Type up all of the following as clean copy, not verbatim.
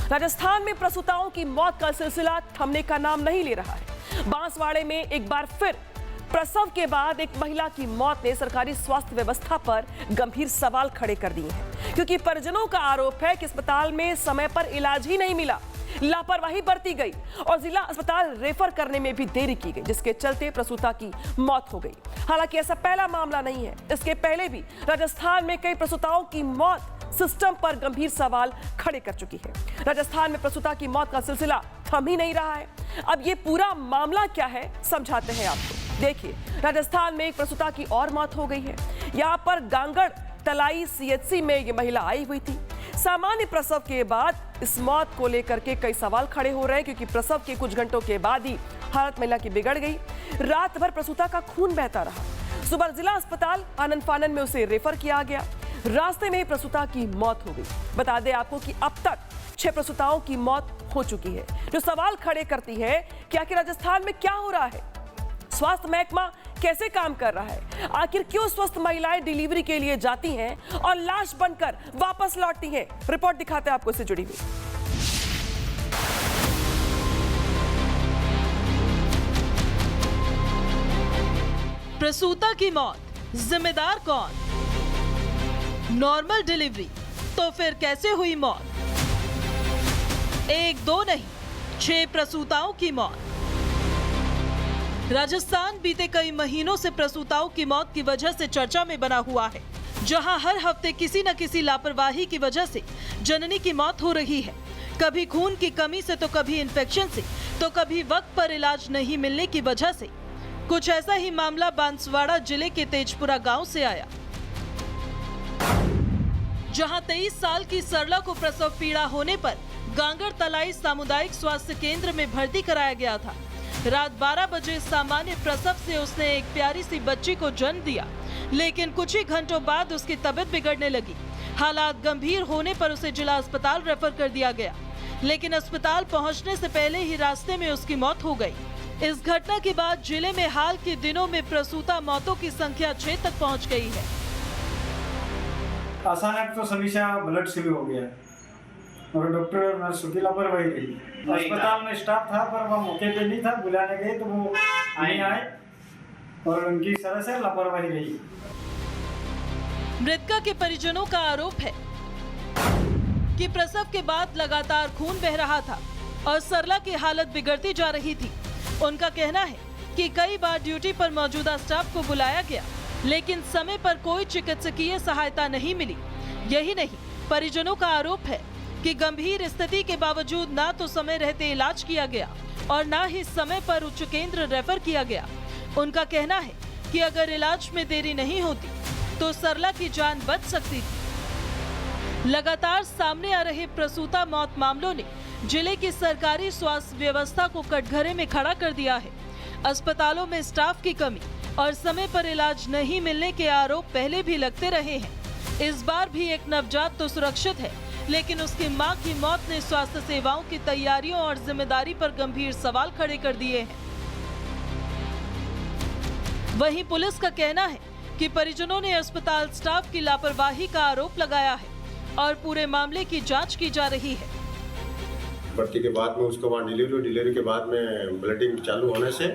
राजस्थान में प्रसूताओं की मौत का सिलसिला थमने का नाम नहीं ले रहा है। बांसवाड़े में एक बार फिर प्रसव के बाद एक महिला की मौत ने सरकारी स्वास्थ्य व्यवस्था पर गंभीर सवाल खड़े कर दिए हैं, क्योंकि परिजनों का आरोप है कि अस्पताल में समय पर इलाज ही नहीं मिला, लापरवाही बरती गई और जिला अस्पताल रेफर करने में भी देरी की गई, जिसके चलते प्रसूता की मौत हो गई। हालांकि ऐसा पहला मामला नहीं है, इसके पहले भी राजस्थान में कई प्रसूताओं की मौत सिस्टम पर गंभीर सवाल खड़े कर चुकी है। राजस्थान में प्रसूता की मौत का सिलसिला थम ही नहीं रहा है। अब ये पूरा मामला क्या है समझाते हैं आपको। देखिए, राजस्थान में एक प्रसूता की और मौत हो गई है। यहाँ पर गांगड़ तलाई सीएचसी में ये महिला आई हुई थी। सामान्य प्रसव के बाद इस मौत को लेकर के कई सवाल खड़े हो रहे हैं, क्योंकि प्रसव के कुछ घंटों के बाद ही हालत महिला की बिगड़ गई। रात भर प्रसूता का खून बहता रहा। सुबह जिला अस्पताल आनंद फानन में उसे रेफर किया गया। रास्ते में ही प्रसूता की मौत हो गई। बता दें आपको कि अब तक 6 प्रसूताओं की मौत हो चुकी है, जो सवाल खड़े करती है कि आखिर राजस्थान में क्या हो रहा है, स्वास्थ्य महकमा कैसे काम कर रहा है, आखिर क्यों स्वस्थ महिलाएं डिलीवरी के लिए जाती हैं और लाश बनकर वापस लौटती हैं। रिपोर्ट दिखाते हैं आपको इससे जुड़ी हुई। प्रसूता की मौत, जिम्मेदार कौन? नॉर्मल डिलीवरी तो फिर कैसे हुई मौत? 1 2 नहीं, 6 प्रसूताओं की मौत। राजस्थान बीते कई महीनों से प्रसूताओं की मौत की वजह से चर्चा में बना हुआ है, जहां हर हफ्ते किसी न किसी लापरवाही की वजह से जननी की मौत हो रही है। कभी खून की कमी से, तो कभी इन्फेक्शन से, तो कभी वक्त पर इलाज नहीं मिलने की वजह से। कुछ ऐसा ही मामला बांसवाड़ा जिले के तेजपुरा गांव से आया, जहां 23 साल की सरला को प्रसव पीड़ा होने पर गांगड़ तलाई सामुदायिक स्वास्थ्य केंद्र में भर्ती कराया गया था। रात 12 बजे सामान्य प्रसव से उसने एक प्यारी सी बच्ची को जन्म दिया, लेकिन कुछ ही घंटों बाद उसकी तबीयत बिगड़ने लगी। हालात गंभीर होने पर उसे जिला अस्पताल रेफर कर दिया गया, लेकिन अस्पताल पहुंचने से पहले ही रास्ते में उसकी मौत हो गई। इस घटना के बाद जिले में हाल के दिनों में प्रसूता मौतों की संख्या 6 तक पहुंच गई है। अचानक तो समीक्षा ब्लड से भी हो गया और डॉक्टर और नर्स की लापरवाही रही। अस्पताल में स्टाफ था पर वह मौके पे नहीं था, बुलाने गए तो वो नहीं आए और उनकी तरह से लापरवाही रही। मृतका के परिजनों का आरोप है कि प्रसव के बाद लगातार खून बह रहा था और सरला की हालत बिगड़ती जा रही थी। उनका कहना है कि कई बार ड्यूटी पर मौजूदा स्टाफ को बुलाया गया, लेकिन समय पर कोई चिकित्सकीय सहायता नहीं मिली। यही नहीं, परिजनों का आरोप है कि गंभीर स्थिति के बावजूद ना तो समय रहते इलाज किया गया और ना ही समय पर उच्च केंद्र रेफर किया गया। उनका कहना है कि अगर इलाज में देरी नहीं होती तो सरला की जान बच सकती थी। लगातार सामने आ रहे प्रसूता मौत मामलों ने जिले की सरकारी स्वास्थ्य व्यवस्था को कटघरे में खड़ा कर दिया है। अस्पतालों में स्टाफ की कमी और समय पर इलाज नहीं मिलने के आरोप पहले भी लगते रहे हैं। इस बार भी एक नवजात तो सुरक्षित है, लेकिन उसकी मां की मौत ने स्वास्थ्य सेवाओं की तैयारियों और जिम्मेदारी पर गंभीर सवाल खड़े कर दिए हैं। वहीं पुलिस का कहना है कि परिजनों ने अस्पताल स्टाफ की लापरवाही का आरोप लगाया है और पूरे मामले की जांच की जा रही है। भर्ती के बाद में उसको वहाँ डिलीवरी के बाद में ब्लडिंग चालू होने से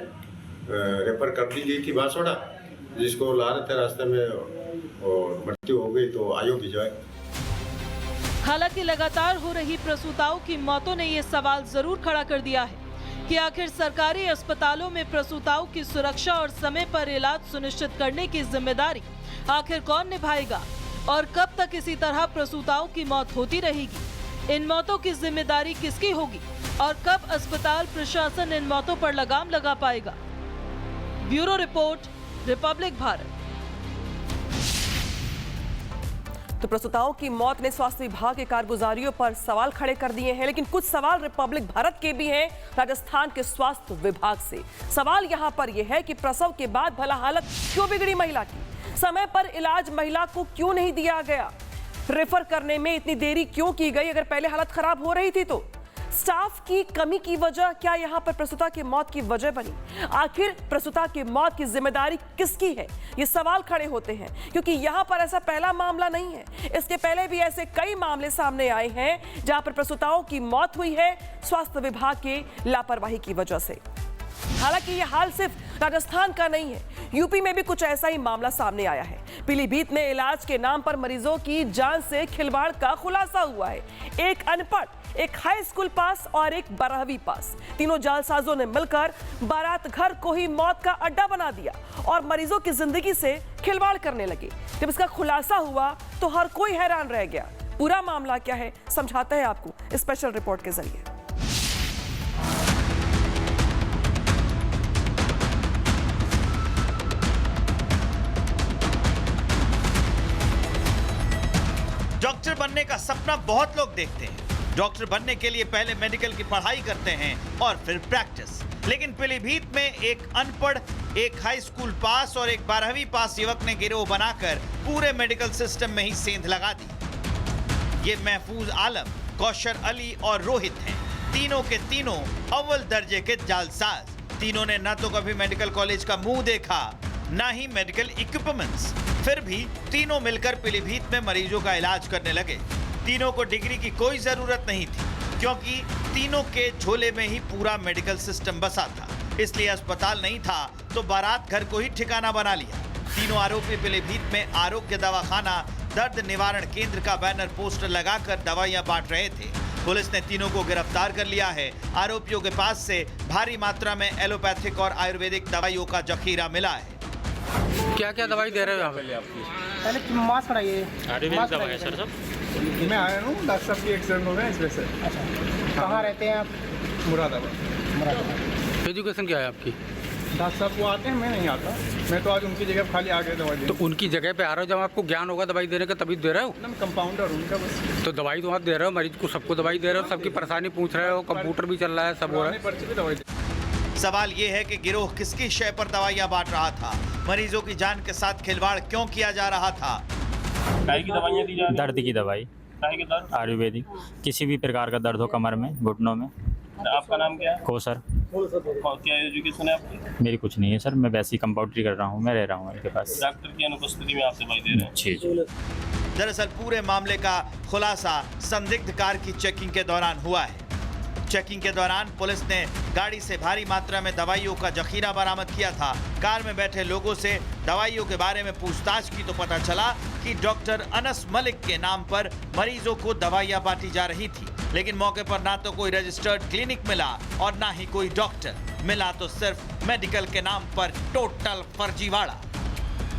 रेफर कर दी गई थी बांसवाड़ा, जिसको ला रहे थे रास्ते में और भर्ती हो गई तो आयो भिजवाए। हालांकि लगातार हो रही प्रसूताओं की मौतों ने ये सवाल जरूर खड़ा कर दिया है कि आखिर सरकारी अस्पतालों में प्रसूताओं की सुरक्षा और समय पर इलाज सुनिश्चित करने की जिम्मेदारी आखिर कौन निभाएगा और कब तक इसी तरह प्रसूताओं की मौत होती रहेगी। इन मौतों की जिम्मेदारी किसकी होगी और कब अस्पताल प्रशासन इन मौतों पर लगाम लगा पाएगा। Bureau report, Republic Bharat. तो प्रसूताओं की मौत ने स्वास्थ्य विभाग की कारगुजारियों पर सवाल खड़े कर दिए हैं, लेकिन कुछ सवाल रिपब्लिक भारत के भी हैं राजस्थान के स्वास्थ्य विभाग से। सवाल यहां पर यह है कि प्रसव के बाद भला हालत क्यों बिगड़ी महिला की, समय पर इलाज महिला को क्यों नहीं दिया गया, रेफर करने में इतनी देरी क्यों की गई अगर पहले हालत खराब हो रही थी तो। स्टाफ की कमी की वजह क्या यहां पर प्रसूता की मौत की वजह बनी? आखिर प्रसूता की मौत की जिम्मेदारी किसकी है? ये सवाल खड़े होते हैं, क्योंकि यहां पर ऐसा पहला मामला नहीं है। इसके पहले भी ऐसे कई मामले सामने आए हैं जहां पर प्रसूताओं की मौत हुई है स्वास्थ्य विभाग के लापरवाही की वजह से। हालांकि ये हाल सिर्फ राजस्थान का नहीं है, यूपी में भी कुछ ऐसा ही मामला सामने आया है। पीलीभीत में इलाज के नाम पर मरीजों की जान से खिलवाड़ का खुलासा हुआ है। एक अनपढ़, एक हाई स्कूल पास और एक 12वीं पास, तीनों जालसाजों ने मिलकर बारात घर को ही मौत का अड्डा बना दिया और मरीजों की जिंदगी से खिलवाड़ करने लगे। जब इसका खुलासा हुआ तो हर कोई हैरान रह गया। पूरा मामला क्या है समझाते हैं आपको स्पेशल रिपोर्ट के जरिए। डॉक्टर बनने का सपना बहुत लोग देखते हैं। डॉक्टर बनने के लिए पहले मेडिकल की पढ़ाई करते हैं और फिर प्रैक्टिस। लेकिन पीलीभीत में एक अनपढ़, एक हाई स्कूल पास और एक 12वीं पास युवक ने गिरोह बनाकर पूरे मेडिकल सिस्टम में ही सेंध लगा दी। ये महफूज आलम, कौशर अली और रोहित हैं। तीनों के तीनों अव्वल दर्जे के जालसाज। तीनों ने न तो कभी मेडिकल कॉलेज का मुंह देखा, न ही मेडिकल इक्विपमेंट्स। फिर भी तीनों मिलकर पीलीभीत में मरीजों का इलाज करने लगे। तीनों को डिग्री की कोई जरूरत नहीं थी, क्योंकि तीनों के झोले में ही पूरा मेडिकल सिस्टम बसा था। इसलिए अस्पताल नहीं था तो बारात घर को ही ठिकाना बना लिया। तीनों आरोपी पीलीभीत में आरोग्य दवाखाना, दर्द निवारण केंद्र का बैनर पोस्टर लगाकर दवाइयां बांट रहे थे। पुलिस ने तीनों को गिरफ्तार कर लिया है। आरोपियों के पास से भारी मात्रा में एलोपैथिक और आयुर्वेदिक दवाइयों का जखीरा मिला है। क्या क्या दवाई दे रहे हो यहाँ पे? पहले मास्क पढ़ाइए। आयुर्वेदिक दवाई है सर सब? मैं आया हूँ डॉक्टर साहब की एक्सीडेंट हो गया इसलिए सर। अच्छा, कहाँ रहते हैं आप? मुरादाबाद। एजुकेशन क्या है आपकी? डॉक्टर साहब वो आते हैं, मैं नहीं आता। मैं तो आज उनकी जगह खाली आ गया दवाई देने। तो उनकी जगह पे आ रहे हो, जब आपको ज्ञान होगा दवाई देने का तभी दे रहे हो? एकदम कंपाउंडर उनका बस। तो दवाई तो आप दे रहे हो, मरीज को सबको दवाई दे रहे हो, सबकी परेशानी पूछ रहे हो, कंप्यूटर भी चल रहा है, सब हो रहा है। पर्ची पे दवाई दे। सवाल ये है कि गिरोह किसकी शय पर दवाइयां बांट रहा था? मरीजों की जान के साथ खिलवाड़ क्यों किया जा रहा था? काय की दवाइयाँ दी जा रही? दर्द की दवाई, काय की दर्द? आयुर्वेदिक, किसी भी प्रकार का दर्द हो कमर में, घुटनों में। आपका नाम क्या है? कौशर। क्या एजुकेशन है आपकी? मेरी कुछ नहीं है सर, मैं वैसे ही कंपाउंड्री कर रहा हूँ, मैं रह रहा हूँ इनके पास। डॉक्टर की अनुपस्थिति में आप दवाई दे रहे हैं? जी। दरअसल पूरे मामले का खुलासा संदिग्ध कार की चेकिंग के दौरान हुआ है। चेकिंग के दौरान पुलिस ने गाड़ी से भारी मात्रा में दवाइयों का जखीरा बरामद किया था। कार में बैठे लोगों से दवाइयों के बारे में पूछताछ की तो पता चला कि डॉक्टर अनस मलिक के नाम पर मरीजों को दवाइयां बांटी जा रही थी। लेकिन मौके पर ना तो कोई रजिस्टर्ड क्लिनिक मिला और ना ही कोई डॉक्टर मिला, तो सिर्फ मेडिकल के नाम पर टोटल फर्जीवाड़ा।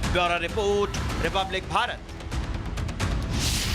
Bureau report, Republic Bharat.